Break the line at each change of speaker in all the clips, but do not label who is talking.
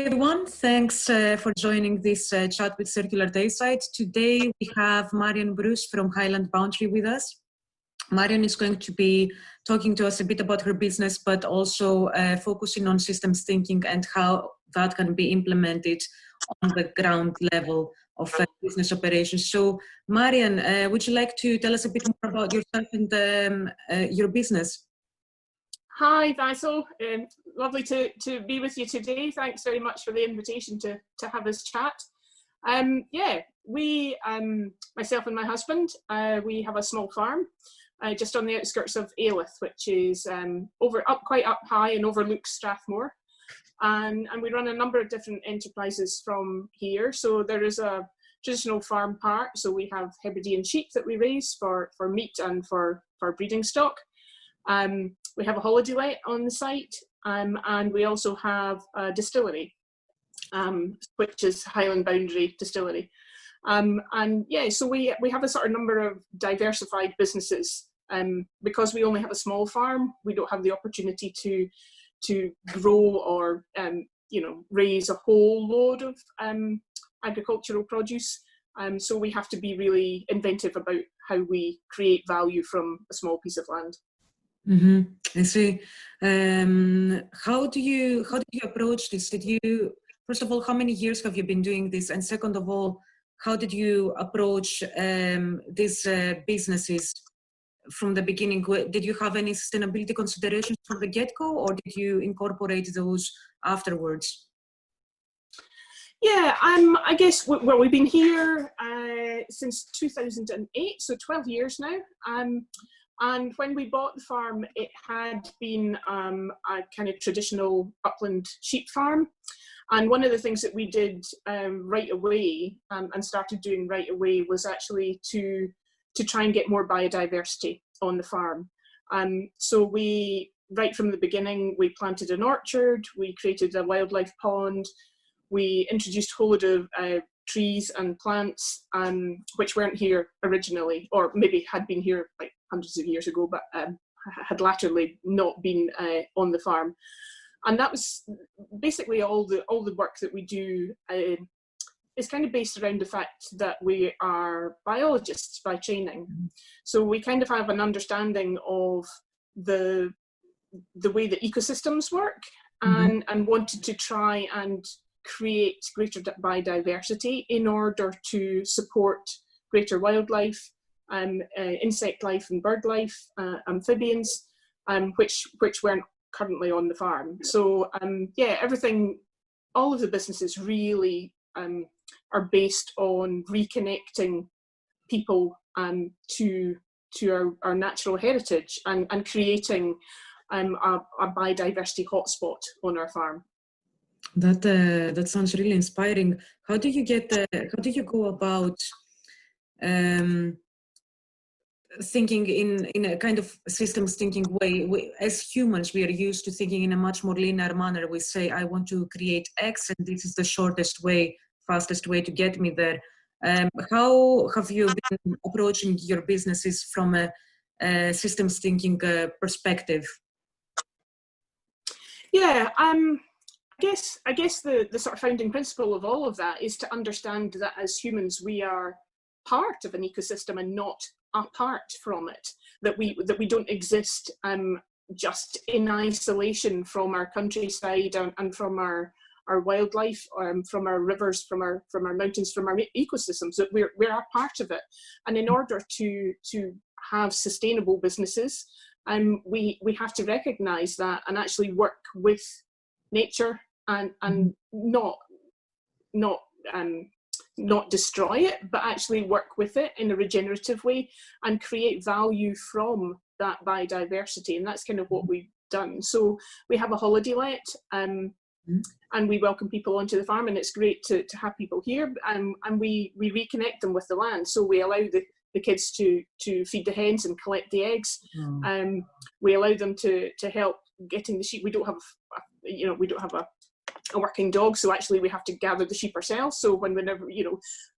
everyone, thanks for joining this chat with Circular Tayside. Today we have Marian Bruce from Highland Boundary with us. Marian is going to be talking to us a bit about her business, but also focusing on systems thinking and how that can be implemented on the ground level of business operations. So Marian, would you like to tell us a bit more about yourself and your business?
Hi, Vasil. Lovely to be with you today. Thanks very much for the invitation to have this chat. We, myself and my husband, we have a small farm just on the outskirts of Aelith, which is quite up high and overlooks Strathmore. And we run a number of different enterprises from here. So there is a traditional farm part. So we have Hebridean sheep that we raise for meat and for breeding stock. We have a holiday let on the site, and we also have a distillery, which is Highland Boundary Distillery. So we have a sort of number of diversified businesses. Because we only have a small farm, we don't have the opportunity to grow or raise a whole load of agricultural produce. So we have to be really inventive about how we create value from a small piece of land.
Mm-hmm. I see. How did you approach this? First of all, how many years have you been doing this? And second of all, how did you approach these businesses from the beginning? Did you have any sustainability considerations from the get-go, or did you incorporate those afterwards?
Yeah, I guess, we've been here since 2008, so 12 years now. And when we bought the farm, it had been a kind of traditional upland sheep farm. And one of the things that we did right away and started doing right away was actually to try and get more biodiversity on the farm. So we, right from the beginning, we planted an orchard, we created a wildlife pond, we introduced a whole load of trees and plants which weren't here originally, or maybe had been here like hundreds of years ago, but had latterly not been on the farm. And that was basically all the work that we do is kind of based around the fact that we are biologists by training. So we kind of have an understanding of the way that ecosystems work, and wanted to try and create greater biodiversity in order to support greater wildlife, insect life and bird life, amphibians, which weren't currently on the farm. So everything, all of the businesses really are based on reconnecting people to our natural heritage and creating a biodiversity hotspot on our farm.
That sounds really inspiring. How do you go about thinking in a kind of systems thinking way? As humans, we are used to thinking in a much more linear manner. We say, I want to create X, and this is the shortest way, fastest way to get me there. How have you been approaching your businesses from a systems thinking perspective?
Yeah, I guess the sort of founding principle of all of that is to understand that as humans we are part of an ecosystem and not apart from it. That we don't exist just in isolation from our countryside and from our wildlife, from our rivers, from our mountains, from our ecosystems. That we're a part of it. And in order to have sustainable businesses, we have to recognise that and actually work with nature and not destroy it, but actually work with it in a regenerative way and create value from that biodiversity. And that's kind of what we've done. So we have a holiday let, and we welcome people onto the farm, and it's great to have people here, and we reconnect them with the land. So we allow the kids to feed the hens and collect the eggs. We allow them to help getting the sheep. We don't have a working dog, so actually we have to gather the sheep ourselves. So whenever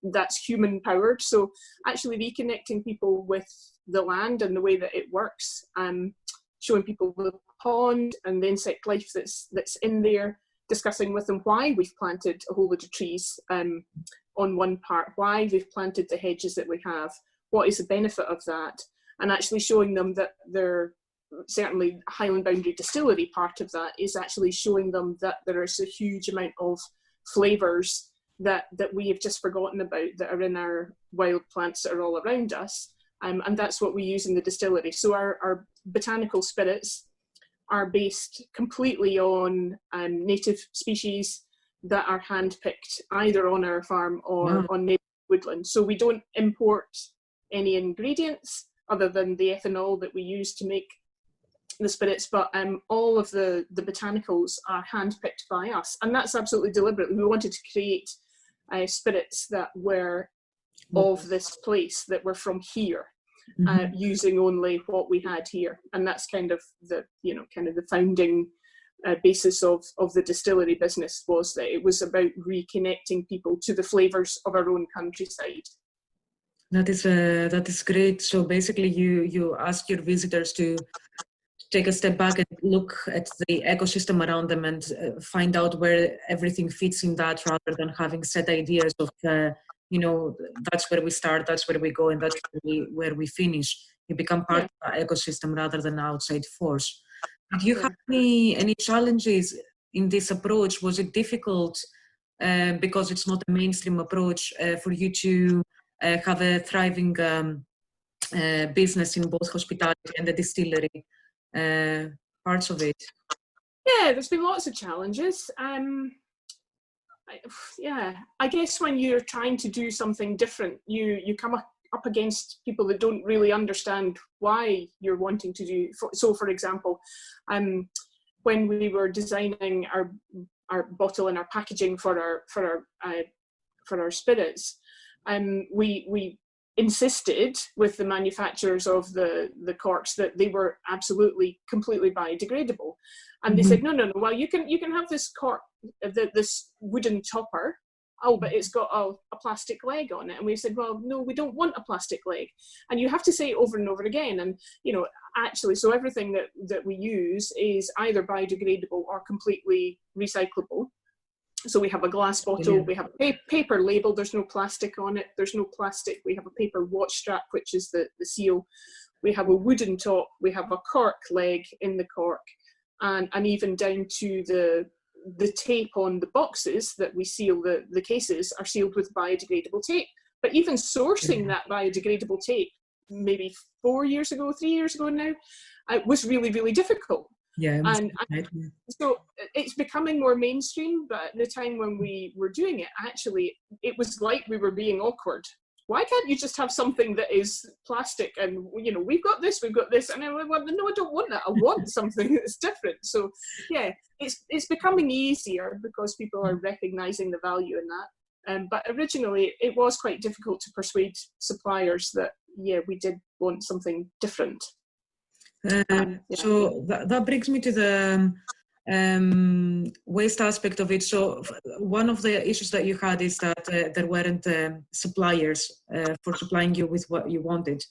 that's human powered. So actually reconnecting people with the land and the way that it works, showing people the pond and the insect life that's in there, discussing with them why we've planted a whole load of trees on one part, why we've planted the hedges that we have, what is the benefit of that, and actually showing them that certainly Highland Boundary Distillery part of that is actually showing them that there is a huge amount of flavours that we have just forgotten about that are in our wild plants that are all around us. And that's what we use in the distillery. So our botanical spirits are based completely on native species that are handpicked either on our farm or on native woodland. So we don't import any ingredients other than the ethanol that we use to make the spirits, but all of the botanicals are handpicked by us, and that's absolutely deliberate. We wanted to create spirits that were of this place, that were from here, using only what we had here, and that's kind of the founding basis of the distillery business, was that it was about reconnecting people to the flavours of our own countryside.
That is great. So basically, you ask your visitors to take a step back and look at the ecosystem around them and find out where everything fits in that, rather than having set ideas of, that's where we start, that's where we go, and that's where we finish. You become part of the ecosystem rather than an outside force. Did you have any challenges in this approach? Was it difficult because it's not a mainstream approach for you to have a thriving business in both hospitality and the distillery parts of it?
Yeah, there's been lots of challenges. I guess when you're trying to do something different, you come up against people that don't really understand why you're wanting to do. So, for example, when we were designing our bottle and our packaging for our spirits, we insisted with the manufacturers of the corks that they were absolutely completely biodegradable, and they said no, well, you can have this cork, this wooden topper, but it's got a plastic leg on it. And we said, well, no, we don't want a plastic leg. And you have to say it over and over again. And actually, so everything that we use is either biodegradable or completely recyclable. So we have a glass bottle, we have a paper label, there's no plastic on it, there's no plastic. We have a paper watch strap, which is the seal. We have a wooden top, we have a cork leg in the cork, and even down to the tape on the boxes that we seal the cases are sealed with biodegradable tape. But even sourcing that biodegradable tape, maybe 3 years ago now, was really, really difficult. And so it's becoming more mainstream, but at the time when we were doing it, actually, it was like we were being awkward. Why can't you just have something that is plastic and, we've got this, and I went, no, I don't want that. I want something that's different. So yeah, it's becoming easier because people are recognizing the value in that. But originally it was quite difficult to persuade suppliers that, we did want something different.
So that brings me to the waste aspect of it. So one of the issues that you had is that there weren't suppliers for supplying you with what you wanted.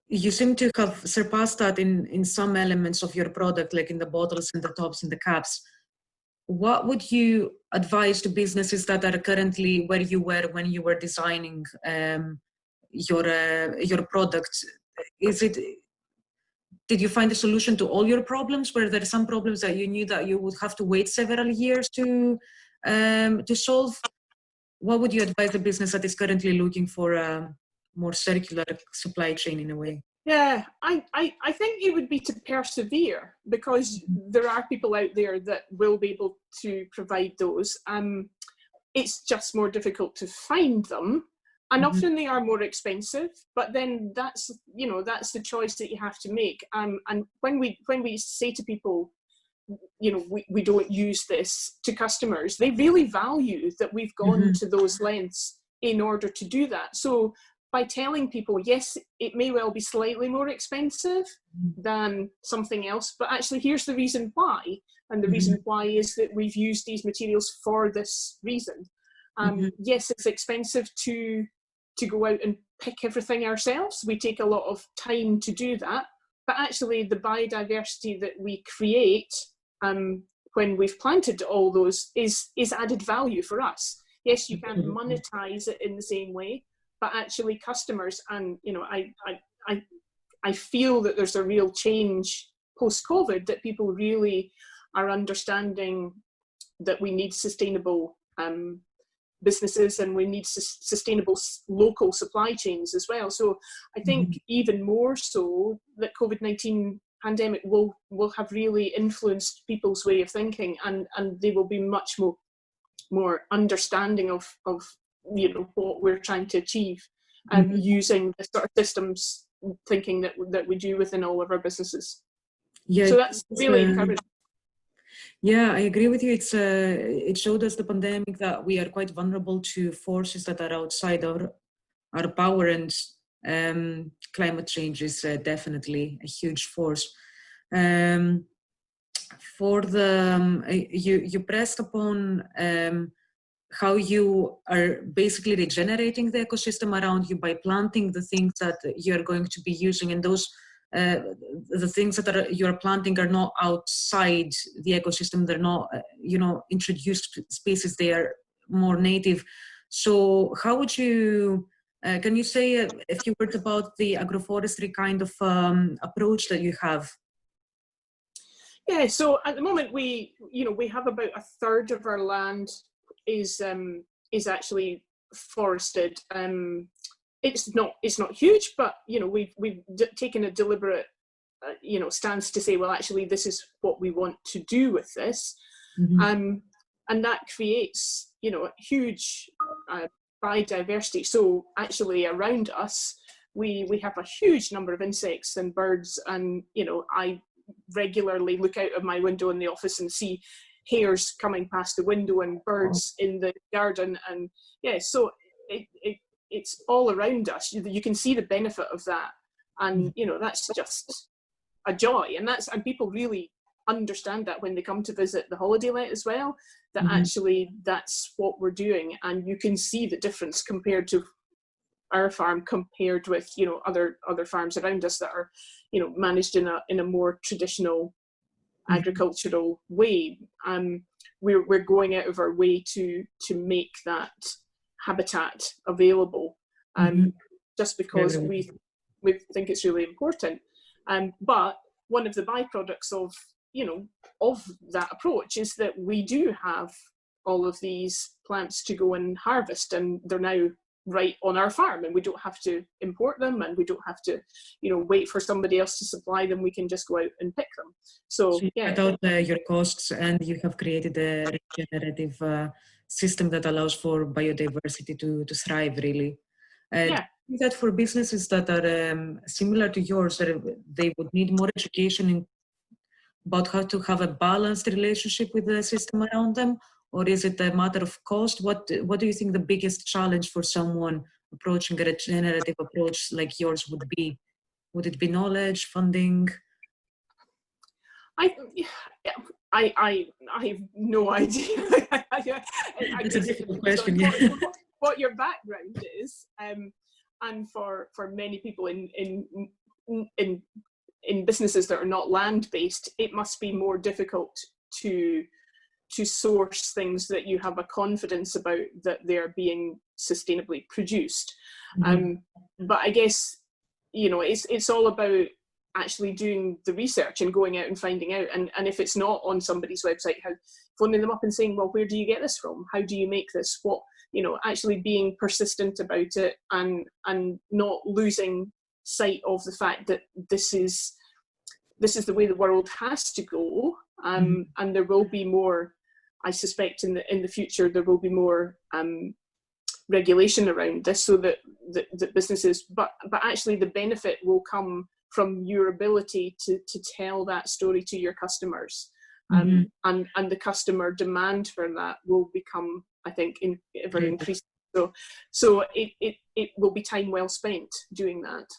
You seem to have surpassed that in some elements of your product, like in the bottles and the tops and the caps. What would you advise to businesses that are currently where you were when you were designing your product? Did you find a solution to all your problems? Were there some problems that you knew that you would have to wait several years to solve? What would you advise a business that is currently looking for a more circular supply chain in a way?
Yeah, I think it would be to persevere, because there are people out there that will be able to provide those. It's just more difficult to find them. And often they are more expensive, but then that's the choice that you have to make. And when we say to people, we don't use this, to customers, they really value that we've gone to those lengths in order to do that. So by telling people, yes, it may well be slightly more expensive than something else, but actually here's the reason why. And the reason why is that we've used these materials for this reason. Yes, it's expensive to go out and pick everything ourselves. We take a lot of time to do that, but actually the biodiversity that we create when we've planted all those is added value for us. Yes, you can't monetize it in the same way, but actually customers, and I feel that there's a real change post-COVID, that people really are understanding that we need sustainable businesses, and we need sustainable local supply chains as well. So I think even more so that COVID-19 pandemic will have really influenced people's way of thinking, and they will be much more understanding of what we're trying to achieve, using the sort of systems thinking that we do within all of our businesses. Yeah, so that's really encouraging.
Yeah, I agree with you. It showed us, the pandemic, that we are quite vulnerable to forces that are outside our power, and climate change is definitely a huge force. For the you pressed upon how you are basically regenerating the ecosystem around you by planting the things that you are going to be using, and those the things that you're planting are not outside the ecosystem. They're not introduced species. They are more native. So how would you can you say a few words about the agroforestry kind of approach that you have?
Yeah, so at the moment we have about a third of our land is actually forested. It's not huge, but we've taken a deliberate stance to say, well, actually this is what we want to do with this, and that creates huge biodiversity. So actually around us we have a huge number of insects and birds, and I regularly look out of my window in the office and see hares coming past the window and birds in the garden, and so it's all around us. You can see the benefit of that, and that's just a joy, and people really understand that when they come to visit the holiday let as well, that actually that's what we're doing, and you can see the difference compared to our farm, compared with other farms around us that are managed in a more traditional agricultural way. We're going out of our way to make that habitat available, just because we think it's really important. But one of the byproducts of that approach is that we do have all of these plants to go and harvest, and they're now right on our farm, and we don't have to import them, and we don't have to wait for somebody else to supply them. We can just go out and pick them. So
you cut out your costs, and you have created a regenerative system that allows for biodiversity to thrive, really. That for businesses that are similar to yours, they would need more education about how to have a balanced relationship with the system around them, or is it a matter of cost? What do you think the biggest challenge for someone approaching a regenerative approach like yours would be? Would it be knowledge, funding?
I have no idea.
It's a difficult question.
What your background is, and for many people in businesses that are not land-based, it must be more difficult to source things that you have a confidence about that they're being sustainably produced. But I guess it's all about actually doing the research and going out and finding out, and if it's not on somebody's website, phoning them up and saying, well, where do you get this from? How do you make this? What actually being persistent about it, and not losing sight of the fact that this is the way the world has to go, and there will be more. I suspect in the future there will be more regulation around this, so that businesses, but actually the benefit will come from your ability to tell that story to your customers, and the customer demand for that will become, I think, ever increasing. So it will be time well spent doing that.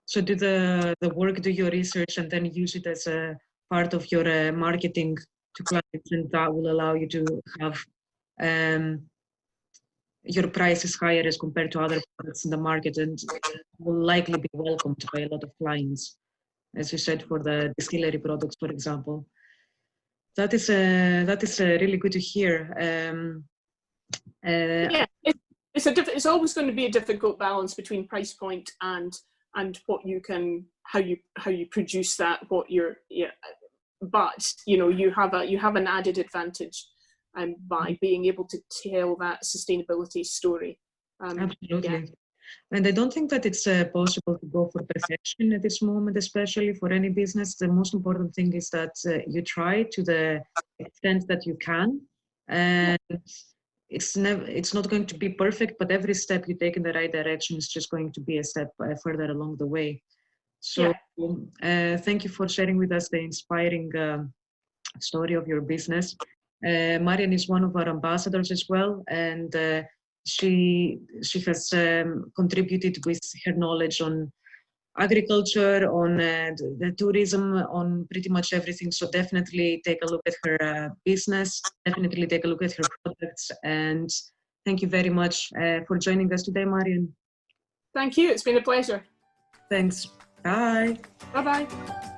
So do the work, do your research, and then use it as a part of your marketing to clients, and that will allow you to have your prices higher as compared to other products in the market, and will likely be welcomed by a lot of clients, as you said, for the distillery products, for example. That is really good to hear.
Yeah, it's always going to be a difficult balance between price point and what you can, how you produce that, what you're, yeah. But you have an added advantage by being able to tell that sustainability story.
Absolutely.
Yeah.
And I don't think that it's possible to go for perfection at this moment, especially for any business. The most important thing is that you try to the extent that you can. And it's not going to be perfect, but every step you take in the right direction is just going to be a step further along the way. So thank you for sharing with us the inspiring story of your business. Marian is one of our ambassadors as well, and she has contributed with her knowledge on agriculture, on the tourism, on pretty much everything. So definitely take a look at her business, definitely take a look at her products, and thank you very much for joining us today, Marian.
Thank you, it's been a pleasure.
Thanks. Bye.
Bye-bye.